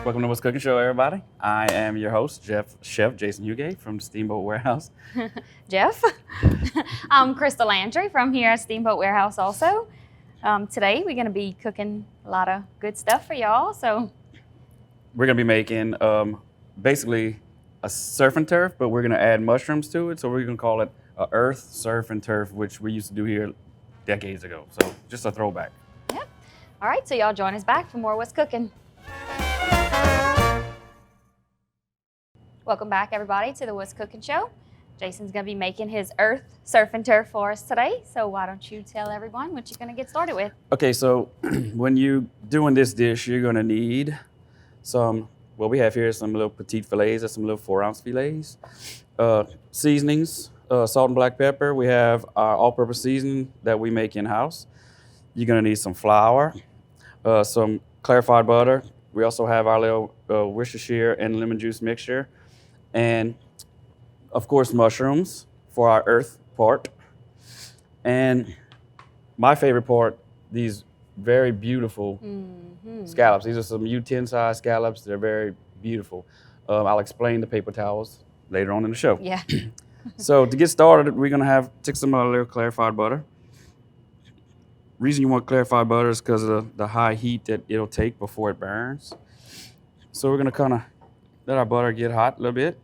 Welcome to What's Cooking Show, everybody. I am your host, Chef Jason Hugate from Steamboat Warehouse. Jeff. I'm Crystal Landry from here at Steamboat Warehouse also. Today we're going to be cooking a lot of good stuff for y'all. So we're going to be making basically a surf and turf, but we're going to add mushrooms to it. So we're going to call it a earth surf and turf, which we used to do here decades ago. So just a throwback. Yep. All right, so y'all join us back for more What's Cooking. Welcome back, everybody, to the What's Cooking Show. Jason's going to be making his earth surf and turf for us today. So why don't you tell everyone what you're going to get started with? Okay, so when you're doing this dish, you're going to need some, what we have here is some little petite fillets or some little 4-ounce fillets. Seasonings, salt and black pepper. We have our all-purpose seasoning that we make in-house. You're going to need some flour, some clarified butter. We also have our little Worcestershire and lemon juice mixture. And, of course, mushrooms for our earth part. And my favorite part, these very beautiful scallops. These are some U10 size scallops. They're very beautiful. I'll explain the paper towels later on in the show. Yeah. So to get started, we're going to take some of our little clarified butter. Reason you want clarified butter is because of the high heat that it'll take before it burns. So we're going to kind of let our butter get hot a little bit.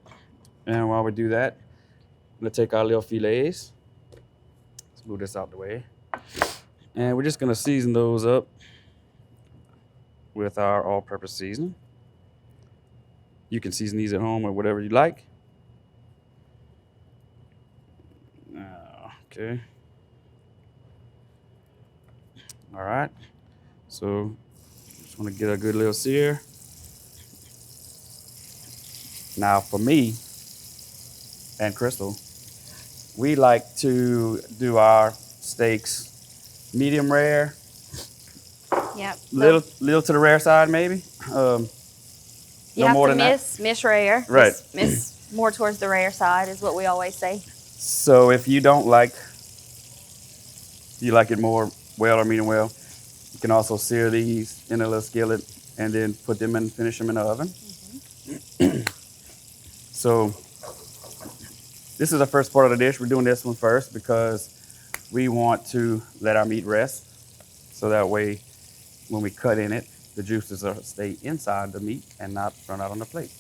And while we do that, I'm going to take our little fillets. Let's move this out the way. And we're just going to season those up with our all-purpose seasoning. You can season these at home or whatever you like. Okay. All right. So just want to get a good little sear. Now for me and Crystal, we like to do our steaks medium rare. Yep. Little to the rare side, maybe. You no have more to than miss rare. Right. Miss more towards the rare side is what we always say. So if you don't like, you like it more well or medium well, you can also sear these in a little skillet and then put them in, finish them in the oven. So this is the first part of the dish. We're doing this one first because we want to let our meat rest. So that way, when we cut in it, the juices will stay inside the meat and not run out on the plate.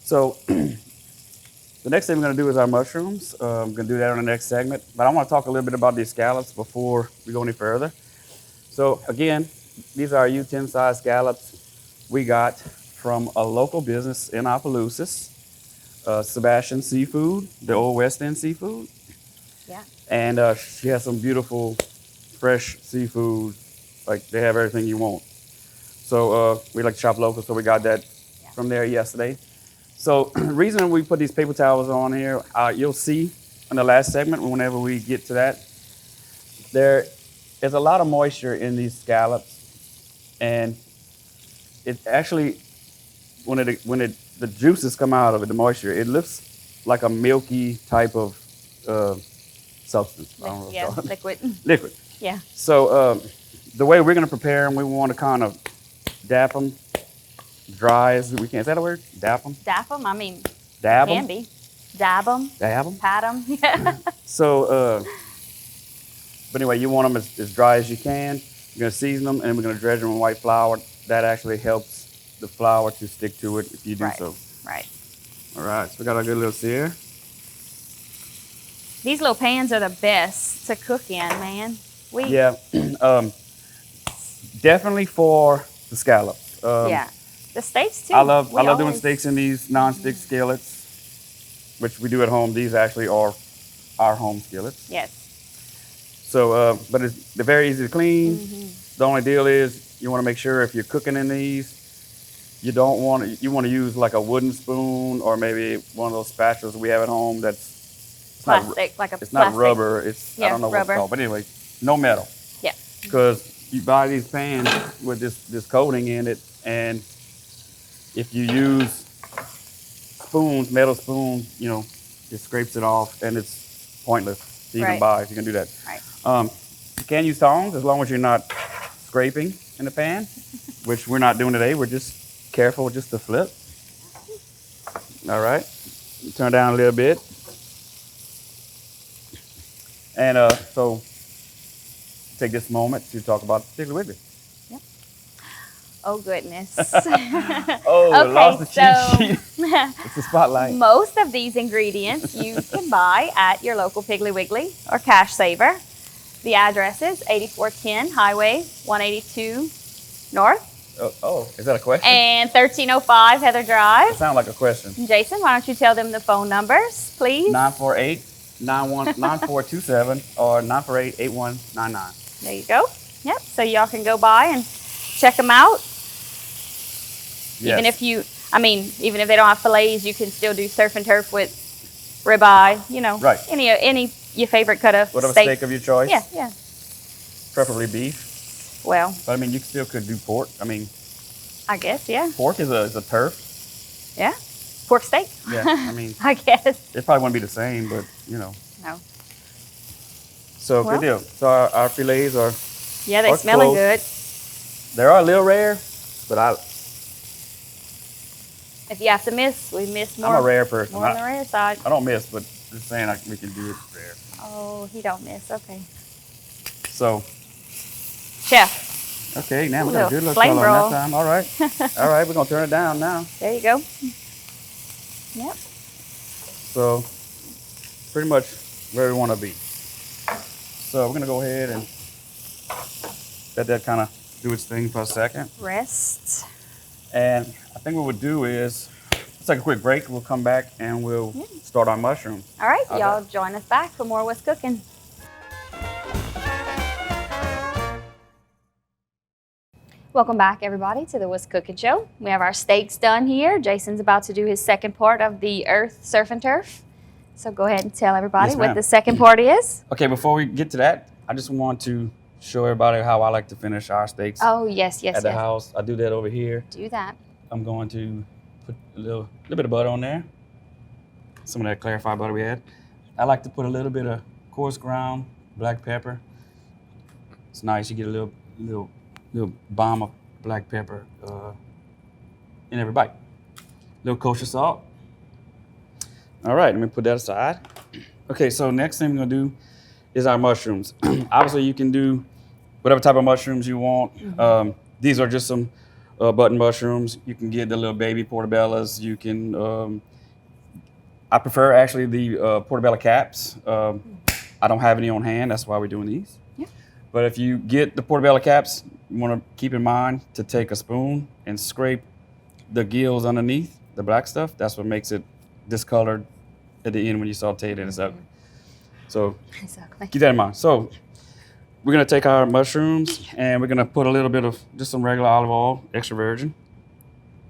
So the next thing we're going to do is our mushrooms. I'm going to do that on the next segment. But I want to talk a little bit about these scallops before we go any further. So again, these are U10 size scallops we got from a local business in Opelousas, Sebastian Seafood, the old West End seafood. Yeah. And she has some beautiful, fresh seafood. Like, they have everything you want. So we like to shop local, so we got that from there yesterday. So the reason we put these paper towels on here, you'll see in the last segment, whenever we get to that, there is a lot of moisture in these scallops. And it actually, when the juices come out of it, the moisture, it looks like a milky type of substance. I don't know what to call it. Liquid. Liquid. Yeah. So the way we're going to prepare them, we want to kind of dap them dry as we can. Is that a word? Dap them? Dap them? I mean, dab can them? be. Dab them. Dab them? Pat them. Yeah. So, but anyway, you want them as dry as you can. You're going to season them, and we're going to dredge them in white flour. That actually helps the flour to stick to it if you do so. Right. All right, so we got our good little sear. These little pans are the best to cook in, man. Yeah, definitely for the scallops. Yeah. The steaks too. I love doing steaks in these non-stick skillets, which we do at home. These actually are our home skillets. Yes. So, but they're very easy to clean. The only deal is you want to make sure if you're cooking in these, you want to use like a wooden spoon or maybe one of those spatulas we have at home that's plastic, it's not rubber. It's I don't know rubber. what it's called, but anyway, no metal. Yeah. Because you buy these pans with this coating in it, and if you use spoons, metal spoons, it scrapes it off, and it's pointless to even buy if you can do that. Right. You can use tongs as long as you're not scraping in the pan, which we're not doing today. We're just careful just to flip. All right. Turn down a little bit. And so take this moment to talk about Piggly Wiggly. Yep. Oh, goodness. Oh, Okay, lost the so- cheat sheet. It's the spotlight. Most of these ingredients you can buy at your local Piggly Wiggly or Cash Saver. The address is 8410 Highway 182 North Is that a question? and 1305 Heather It Drive. sounds like a question. Jason, why don't you tell them the phone numbers, please? 948-9427 or 948-8199. There you go. Yep. So y'all can go by and check them out. Even if even if they don't have fillets, you can still do surf and turf with ribeye. You know, Right. Any your favorite cut of Whatever steak. steak of your choice. Yeah. Preferably beef. Well, But I mean, you still could do pork. I mean, I guess pork is a turf. yeah. Pork steak. Yeah. I mean, I guess. it probably wouldn't be the same, but you know. No. So Well. good deal. So our fillets are, Yeah, they Or smelling close. good. they are a little rare, but If you have to miss, we miss more. I'm a rare person. More on the rare side. I don't miss, but just saying we can do it rare. Oh, he don't miss. Okay. So, Chef, okay, now we Ooh, got a little good little flame color roll. on that time. All right. All right, we're going to turn it down now. there you go. Yep. So, pretty much where we want to be. So, we're going to go ahead and let that kind of do its thing for a second. Rest. And I think what we'll do is, let's take a quick break. We'll come back and we'll start our mushrooms. All right, Okay. y'all join us back for more What's Cooking. Welcome back, everybody, to the What's Cooking show. We have our steaks done here. Jason's about to do his second part of the Earth Surf and Turf. So go ahead and tell everybody Yes, what ma'am. the second part is. Okay, before we get to that, I just want to show everybody how I like to finish our steaks Oh, yes, at the house. I do that over here. Do that. I'm going to put a little bit of butter on there. Some of that clarified butter we had. I like to put a little bit of coarse ground black pepper. It's nice. You get a little bomb of black pepper in every bite. Little kosher salt. All right, let me put that aside. Okay, so next thing we're gonna do is our mushrooms. Obviously, you can do whatever type of mushrooms you want. These are just some button mushrooms. You can get the little baby portobellas. You can. I prefer actually the portobello caps. I don't have any on hand. That's why we're doing these. Yeah. But if you get the portobello caps, you want to keep in mind to take a spoon and scrape the gills underneath, the black stuff. That's what makes it discolored at the end when you saute it and it's ugly. So Exactly. keep that in mind. So we're gonna take our mushrooms and we're gonna put a little bit of just some regular olive oil, extra virgin.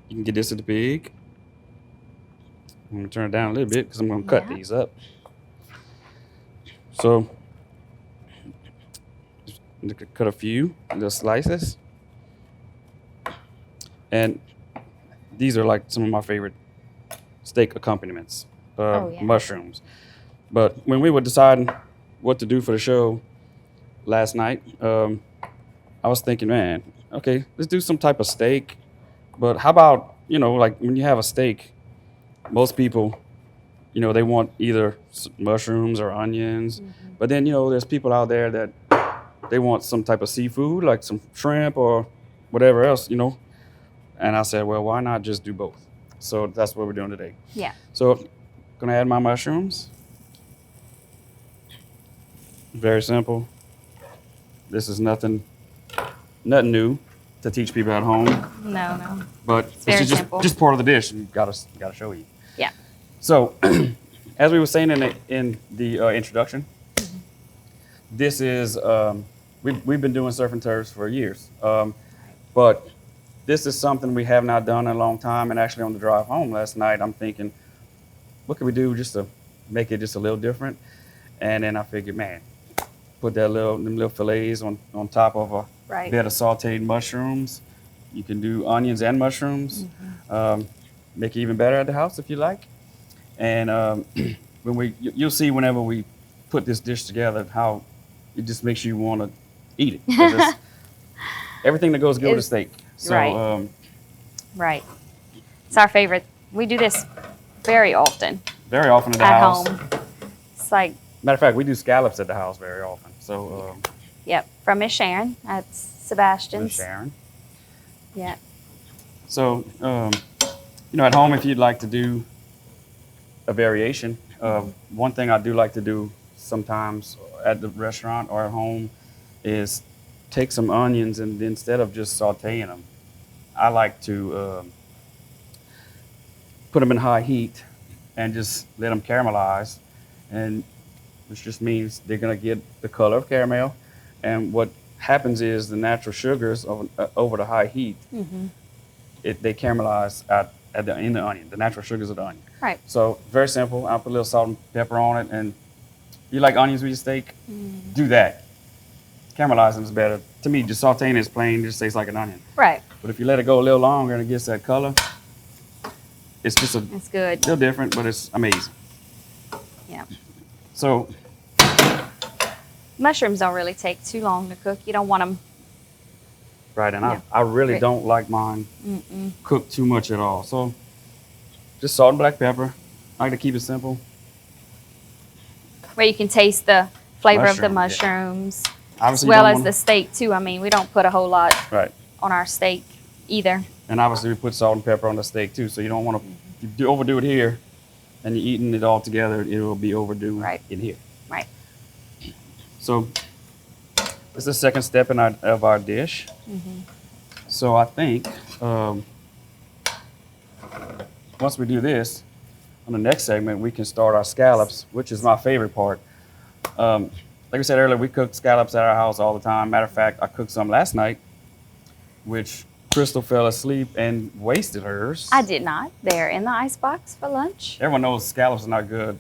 You can get this at the pig. I'm gonna turn it down a little bit because I'm gonna cut Yeah. these up. So just cut a few little slices. And these are like some of my favorite steak accompaniments, yeah. mushrooms. But when we were deciding what to do for the show last night, I was thinking, man, okay, let's do some type of steak. But how about, like when you have a steak, most people, they want either mushrooms or onions. But then, there's people out there that they want some type of seafood, like some shrimp or whatever else, And I said, well, why not just do both? So that's what we're doing today. Yeah. So gonna add my mushrooms. Very simple. This is nothing new to teach people at home, No. but very this is simple. just part of the dish. And gotta show you. Yeah. So, as we were saying in the introduction, this is we've been doing surf and turfs for years, but this is something we have not done in a long time. And actually, on the drive home last night, I'm thinking, what can we do just to make it just a little different? And then I figured, man, put them little fillets on top of a Right. bed of sauteed mushrooms. You can do onions and mushrooms. Make it even better at the house if you like. And when you'll see whenever we put this dish together how it just makes you want to eat it. 'Cause it's everything that goes good with a steak. So Right. Right. It's our favorite. We do this very often Very often at the at house. home. It's like, Matter of fact, we do scallops at the house very often. So, yep, from Miss Sharon. That's Miss Sebastian's. Sharon. Yeah. So, at home, if you'd like to do a variation, one thing I do like to do sometimes at the restaurant or at home is take some onions and instead of just sauteing them, I like to put them in high heat and just let them caramelize, and which just means they're gonna get the color of caramel. And what happens is the natural sugars over the high heat, they caramelize in the onion, the natural sugars of the onion. Right. So very simple. I'll put a little salt and pepper on it, and you like onions with your steak, do that. Caramelizing is better. To me, just sauteing is plain, just tastes like an onion. Right. But if you let it go a little longer and it gets that color, it's just a It's good. little different, but it's amazing. Yeah. So, Mushrooms don't really take too long to cook. You don't want them. right, and Yeah. I really Great. don't like mine cooked too much at all. So, just salt and black pepper. I like to keep it simple. Where you can taste the flavor of the Mushroom, yeah. mushrooms, as Obviously, you well don't as wanna- the steak too. I mean, we don't put a whole lot Right. on our steak either. And obviously, we put salt and pepper on the steak too. So, you don't want to overdo it here and you're eating it all together, it will be overdue Right. in here. Right. So, this is the second step of our dish. So, I think once we do this, on the next segment, we can start our scallops, which is my favorite part. Like I said earlier, we cook scallops at our house all the time. Matter of fact, I cooked some last night, which Crystal fell asleep and wasted hers. I did not. They're in the icebox for lunch. Everyone knows scallops are not good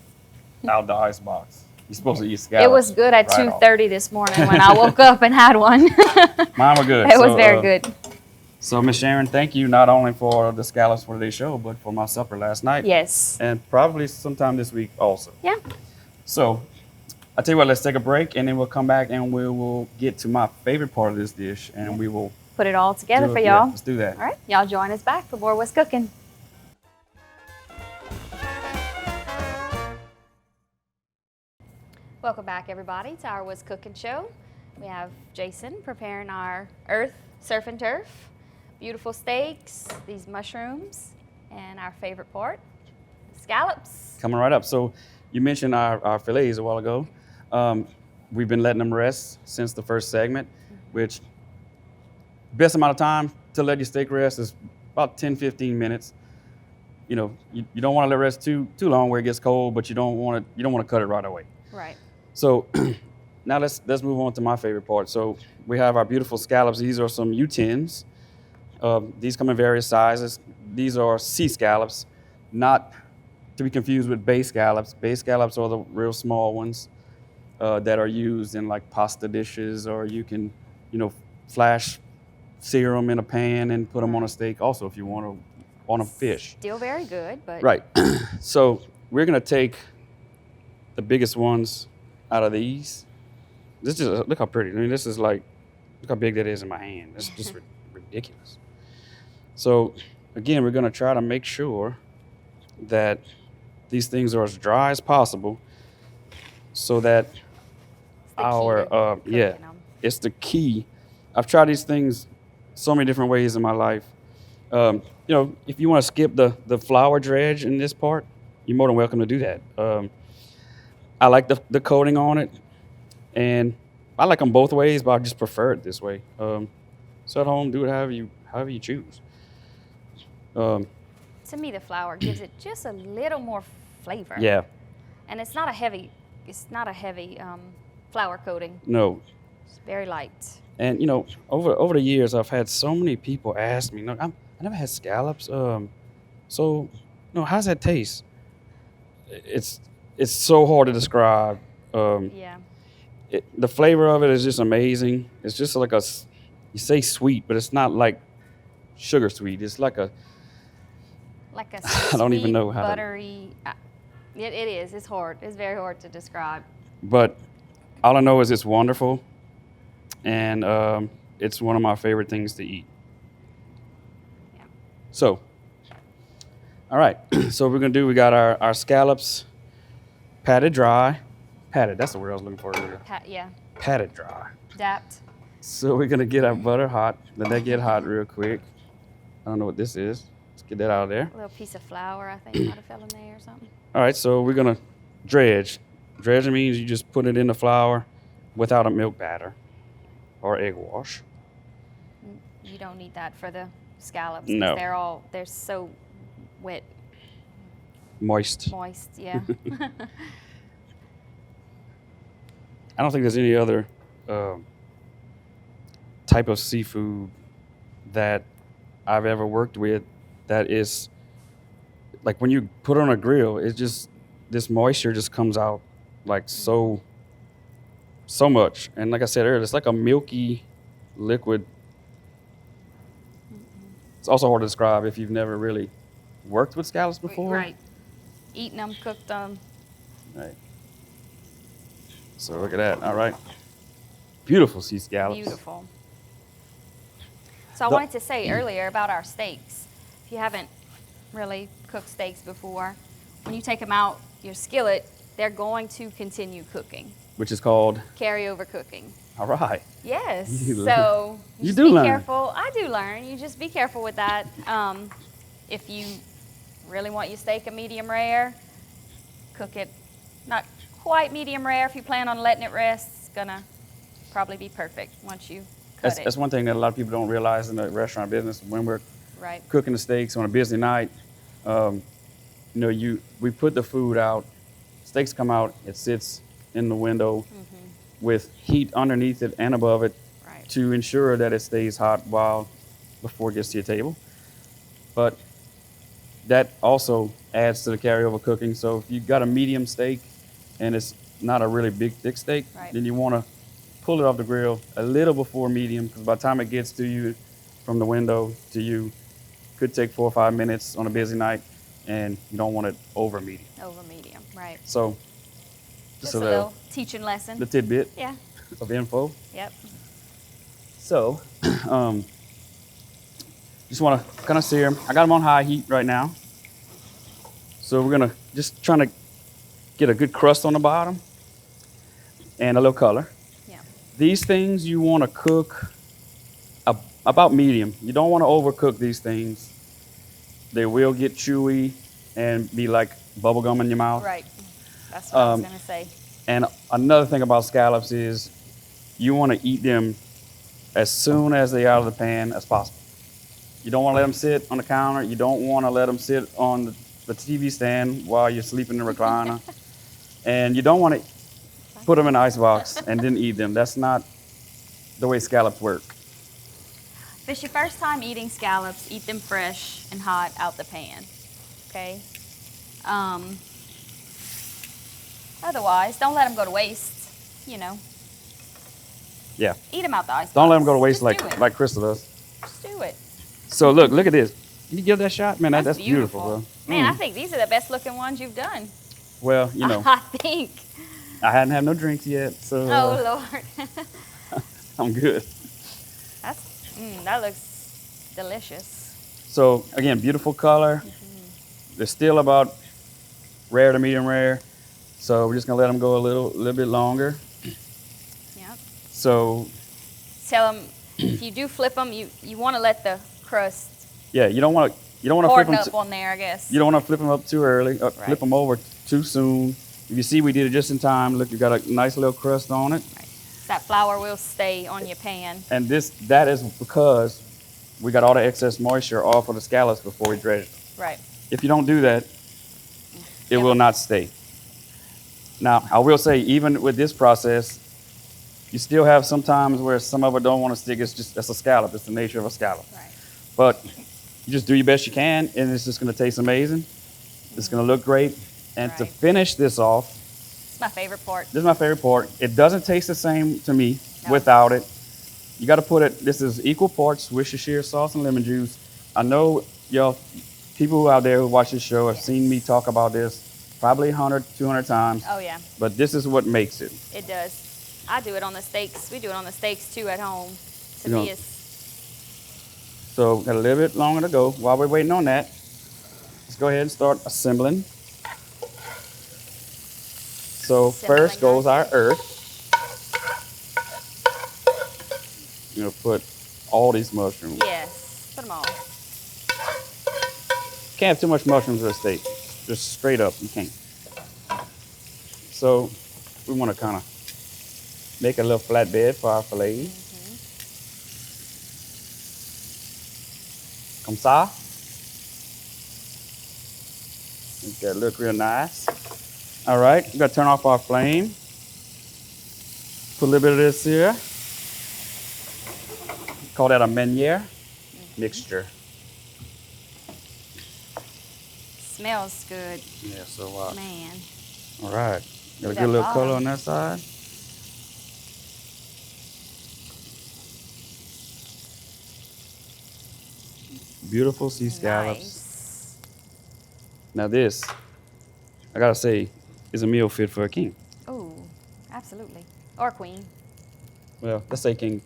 out the icebox. You're supposed to eat scallops. It was good at right off. 2:30 this morning when I woke up and had one. Mine were good. It was very good. So, Miss Sharon, thank you not only for the scallops for today's show, but for my supper last night. Yes. And probably sometime this week also. Yeah. So, I tell you what, let's take a break and then we'll come back and we will get to my favorite part of this dish and we will Put it all together do for it. y'all. Yeah, let's do that. All right. Y'all join us back for more What's Cooking. Welcome back, everybody, to our What's Cooking show. We have Jason preparing our earth surf and turf, beautiful steaks, these mushrooms, and our favorite part, scallops. Coming right up. So, you mentioned our fillets a while ago. We've been letting them rest since the first segment, which best amount of time to let your steak rest is about 10, 15 minutes. You know, you don't want to let it rest too long where it gets cold, but you don't want to cut it right away. Right. So now let's move on to my favorite part. So we have our beautiful scallops. These are some U10s. These come in various sizes. These are sea scallops, not to be confused with bay scallops. Bay scallops are the real small ones that are used in like pasta dishes, or you can, flash sear them in a pan and put them on a steak also if you want to on a fish. Still very good, but Right. So we're gonna take the biggest ones out of these. This is look how pretty. I mean, this is like, look how big that is in my hand. That's just ridiculous. So again, we're gonna try to make sure that these things are as dry as possible, so that it's the key. I've tried these things so many different ways in my life. If you want to skip the flour dredge in this part, you're more than welcome to do that. I like the coating on it, and I like them both ways, but I just prefer it this way. So at home, do it however you choose. to me, the flour gives it just a little more flavor. Yeah. And it's not a heavy flour coating. No. It's very light. And over the years, I've had so many people ask me, "Look, I never had scallops. So how does that taste?" It's so hard to describe. Yeah. The flavor of it is just amazing. It's just like you say sweet, but it's not like sugar sweet. It's like a I don't even know how to- buttery. It is. It's hard. It's very hard to describe. But all I know is it's wonderful, and it's one of my favorite things to eat. Yeah. So, all right. So what we're gonna do, we got our scallops patted dry. Patted, that's the word I was looking for earlier. Yeah. Patted dry. Dapped. So we're gonna get our butter hot. Let that get hot real quick. I don't know what this is. Let's get that out of there. A little piece of flour, I think, might have fell in there or something. All right, so we're gonna dredge. Dredging means you just put it in the flour without a milk batter or egg wash. You don't need that for the scallops. No. They're so wet. Moist. Moist, yeah. I don't think there's any other type of seafood that I've ever worked with that is like when you put it on a grill, it's just this moisture just comes out like so much. And like I said earlier, it's like a milky liquid. It's also hard to describe if you've never really worked with scallops before. Right. Eaten them, cooked them. Right. So look at that. All right. Beautiful sea scallops. Beautiful. So I wanted to say earlier about our steaks. If you haven't really cooked steaks before, when you take them out your skillet, they're going to continue cooking. Which is called? Carryover cooking. All right. Yes. You So you just do be learn. careful. I do learn. You just be careful with that. If you really want your steak a medium rare, cook it not quite medium rare. If you plan on letting it rest, it's gonna probably be perfect once you cut it. That's one thing that a lot of people don't realize in the restaurant business. When we're Right. cooking the steaks on a busy night, we put the food out. Steaks come out. It sits in the window with heat underneath it and above it Right. to ensure that it stays hot before it gets to your table. But that also adds to the carryover cooking. So if you've got a medium steak and it's not a really big, thick steak, Right. then you want to pull it off the grill a little before medium, because by the time it gets to you from the window to you, could take 4 or 5 minutes on a busy night, and you don't want it over medium. Over medium. Right. So Just a little teaching lesson. the tidbit Yeah. of info. Yep. So just want to kind of sear them. I got them on high heat right now. So we're going to just trying to get a good crust on the bottom and a little color. Yeah. These things you want to cook about medium. You don't want to overcook these things. They will get chewy and be like bubble gum in your mouth. Right. That's what I was gonna say. And another thing about scallops is you want to eat them as soon as they're out of the pan as possible. You don't want to let them sit on the counter. You don't want to let them sit on the TV stand while you're sleeping in the recliner. And you don't want to put them in an icebox and then eat them. That's not the way scallops work. If it's your first time eating scallops, eat them fresh and hot out the pan. Okay? Otherwise, don't let them go to waste, Yeah. Eat them out the icebox. Don't let them go to waste Just do it. like Crystal does. Just do it. So look at this. Can you give that shot? Man, that's beautiful, bro. Man, I think these are the best looking ones you've done. Well, I think. I hadn't had no drinks yet, so Oh, Lord. I'm good. That looks delicious. So again, beautiful color. They're still about rare to medium rare. So we're just gonna let them go a little bit longer. Yep. So Tell them, if you do flip them, you want to let the crust yeah, you don't want to flip harden them. up on there, I guess. You don't want to flip them up too early. Right. Flip them over too soon. If you see, we did it just in time. Look, you got a nice little crust on it. Right. That flour will stay on your pan. And that is because we got all the excess moisture off of the scallops before we dredge them. Right. If you don't do that, it will not stay. Now, I will say, even with this process, you still have some times where some of it don't want to stick. That's a scallop. It's the nature of a scallop. Right. But you just do your best you can, and it's just going to taste amazing. It's going to look great. And to Right. finish this off, It's my favorite part. this is my favorite part. It doesn't taste the same to me No. without it. You got to put it, this is equal parts Worcestershire sauce and lemon juice. I know y'all, people out there who watch this show have seen me talk about this probably 100, 200 times. Oh, yeah. But this is what makes it. It does. I do it on the steaks. We do it on the steaks, too, at home. To You know- me, it's So got a little bit longer to go. While we're waiting on that, let's go ahead and start assembling. So first goes our earth. You know, put all these mushrooms. Yes, put them all. Can't have too much mushrooms or steak. Just straight up, you can't. So we want to kind of make a little flatbed for our fillets. Comme ça. Make that look real nice. All right, we got to turn off our flame. Put a little bit of this here. Call that a meuniere mixture. Smells good. Yeah, so Man. all right, got a good little color on that side. Beautiful sea scallops. Nice. Now this, I gotta say, is a meal fit for a king. Oh, absolutely. Or queen. Well, let's say king.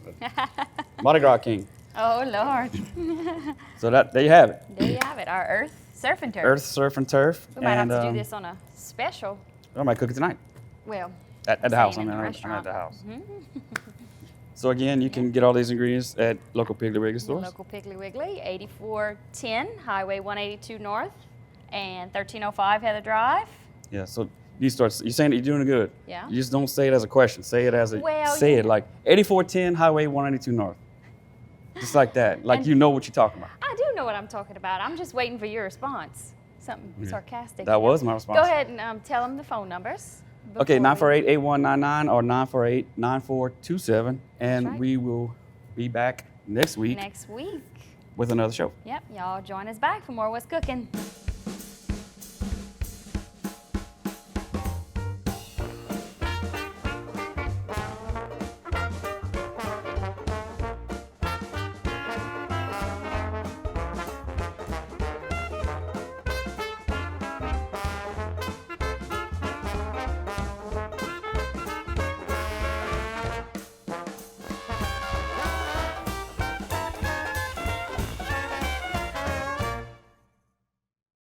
Mardi Gras king. Oh, Lord. So there you have it. There you have it, our earth surf and turf. Earth, surf, and turf. We might have to do this on a special. I might cook it tonight. Well, At the house. in the I'm at restaurant. the house. So again, you can get all these ingredients at local Piggly Wiggly stores. Local Piggly Wiggly, 8410 Highway 182 North and 1305 Heather Drive. Yeah. So you're saying that you're doing it good. Yeah. You just don't say it as a question. Say it as a. Well, say yeah. it like 8410 Highway 182 North. Just like that. Like And- you know what you're talking about. I do know what I'm talking about. I'm just waiting for your response. Something sarcastic. That was my response. Go ahead and tell them the phone numbers. Okay, before we- 948-8199 or 948-9427. And right. we will be back next week Next week. with another show. Yep, y'all join us back for more What's Cooking.